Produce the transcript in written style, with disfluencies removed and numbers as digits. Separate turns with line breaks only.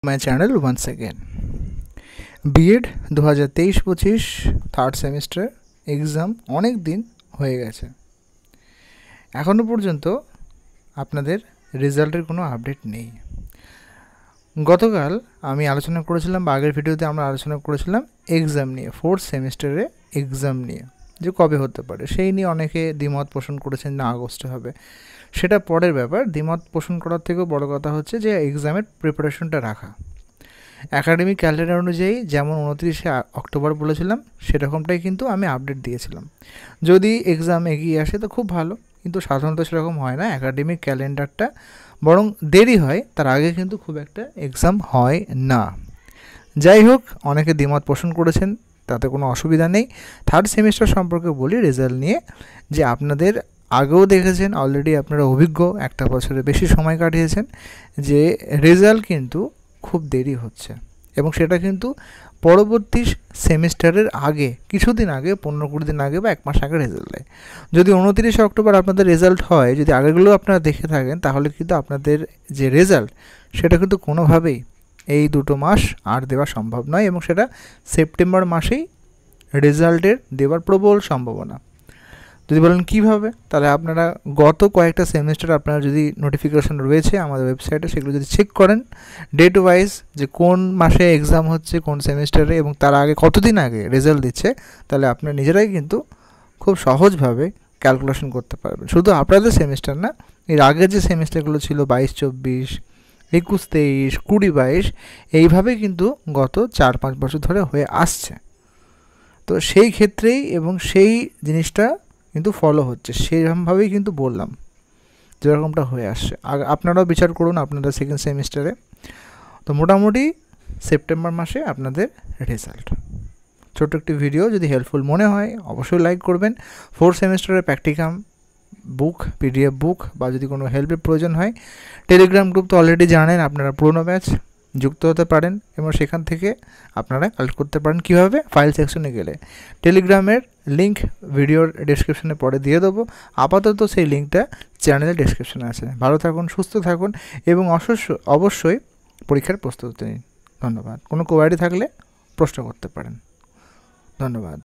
my channel once again. B Ed 2023-25 third semester exam অনেক দিন হয়ে গেছে, এখনও পর্যন্ত আপনাদের রেজাল্টের কোনো আপডেট নেই। গতকাল আমি আলোচনা করেছিলাম বা আগের ভিডিওতে আমরা আলোচনা করেছিলাম এক্সাম নিয়ে, ফোর্থ সেমিস্টারে এক্সাম নিয়ে যে কবে হতে পারে সেই নিয়ে অনেকে দ্বিমত পোষণ করেছেন না আগস্টে হবে, সেটা পরের ব্যাপার। দ্বিমত পোষণ করার থেকেও বড় কথা হচ্ছে যে এক্সামের প্রিপারেশনটা রাখা। অ্যাকাডেমিক ক্যালেন্ডার অনুযায়ী যেমন 29শে অক্টোবর বলেছিলাম সেরকমটাই কিন্তু আমি আপডেট দিয়েছিলাম। যদি এক্সাম এগিয়ে আসে তো খুব ভালো, কিন্তু সাধারণত সেরকম হয় না। অ্যাকাডেমিক ক্যালেন্ডারটা বরং দেরি হয়, তার আগে কিন্তু খুব একটা এক্সাম হয় না। যাই হোক, অনেকে দ্বিমত পোষণ করেছেন, তাতে কোনো অসুবিধা নেই। থার্ড সেমিস্টার সম্পর্কে বলি রেজাল্ট নিয়ে, যে আপনাদের আগেও দেখেছেন অলরেডি, আপনারা অভিজ্ঞ, একটা বছরের বেশি সময় কাটিয়েছেন, যে রেজাল্ট কিন্তু খুব দেরি হচ্ছে এবং সেটা কিন্তু পরবর্তী সেমিস্টারের আগে, কিছুদিন আগে, 15-20 দিন আগে বা 1 মাস আগে রেজাল্ট দেয়। যদি 29শে অক্টোবর আপনাদের রেজাল্ট হয়, যদি আগেগুলো আপনারা দেখে থাকেন, তাহলে কিন্তু আপনাদের যে রেজাল্ট সেটা কিন্তু কোনোভাবেই এই 2 মাস আর দেওয়া সম্ভব নয় এবং সেটা সেপ্টেম্বর মাসেই রেজাল্টের দেওয়ার প্রবল সম্ভাবনা। যদি বলেন কীভাবে, তাহলে আপনারা গত কয়েকটা সেমিস্টার আপনারা যদি নোটিফিকেশন রয়েছে আমাদের ওয়েবসাইটে, সেগুলো যদি চেক করেন ডেট ওয়াইজ, যে কোন মাসে এক্সাম হচ্ছে কোন সেমিস্টারে এবং তার আগে কতদিন আগে রেজাল্ট দিচ্ছে, তাহলে আপনারা নিজেরাই কিন্তু খুব সহজভাবে ক্যালকুলেশন করতে পারবেন। শুধু আপনাদের সেমিস্টার না, এর আগের যে সেমিস্টারগুলো ছিল 22-24, 21-23, 20-22, এইভাবে কিন্তু গত 4-5 বছর ধরে হয়ে আসছে। তো সেই ক্ষেত্রেই এবং সেই জিনিসটা কিন্তু ফলো হচ্ছে, সেরকমভাবেই কিন্তু বললাম যেরকমটা হয়ে আসছে। আপনারাও বিচার করুন আপনাদের সেকেন্ড সেমিস্টারে। তো মোটামুটি সেপ্টেম্বর মাসে আপনাদের রেজাল্ট। ছোট্ট একটি ভিডিও, যদি হেল্পফুল মনে হয় অবশ্যই লাইক করবেন। ফোর্থ সেমিস্টারের প্র্যাকটিকাম বুক, পিডিএফ বুক বা যদি কোনো হেল্পের প্রয়োজন হয়, টেলিগ্রাম গ্রুপ তো অলরেডি জানেন, আপনারা পুরনো ব্যাচ, যুক্ত হতে পারেন এবং সেখান থেকে আপনারা কালেক্ট করতে পারেন। কীভাবে? ফাইল সেকশনে গেলে টেলিগ্রামের লিঙ্ক ভিডিওর ডেসক্রিপশনে পরে দিয়ে দেবো। আপাতত সেই লিঙ্কটা চ্যানেলের ডেসক্রিপশনে আছে। ভালো থাকুন, সুস্থ থাকুন এবং অবশ্যই পরীক্ষার প্রস্তুতি নিন। ধন্যবাদ। কোনো কোয়ারি থাকলে প্রশ্ন করতে পারেন। ধন্যবাদ।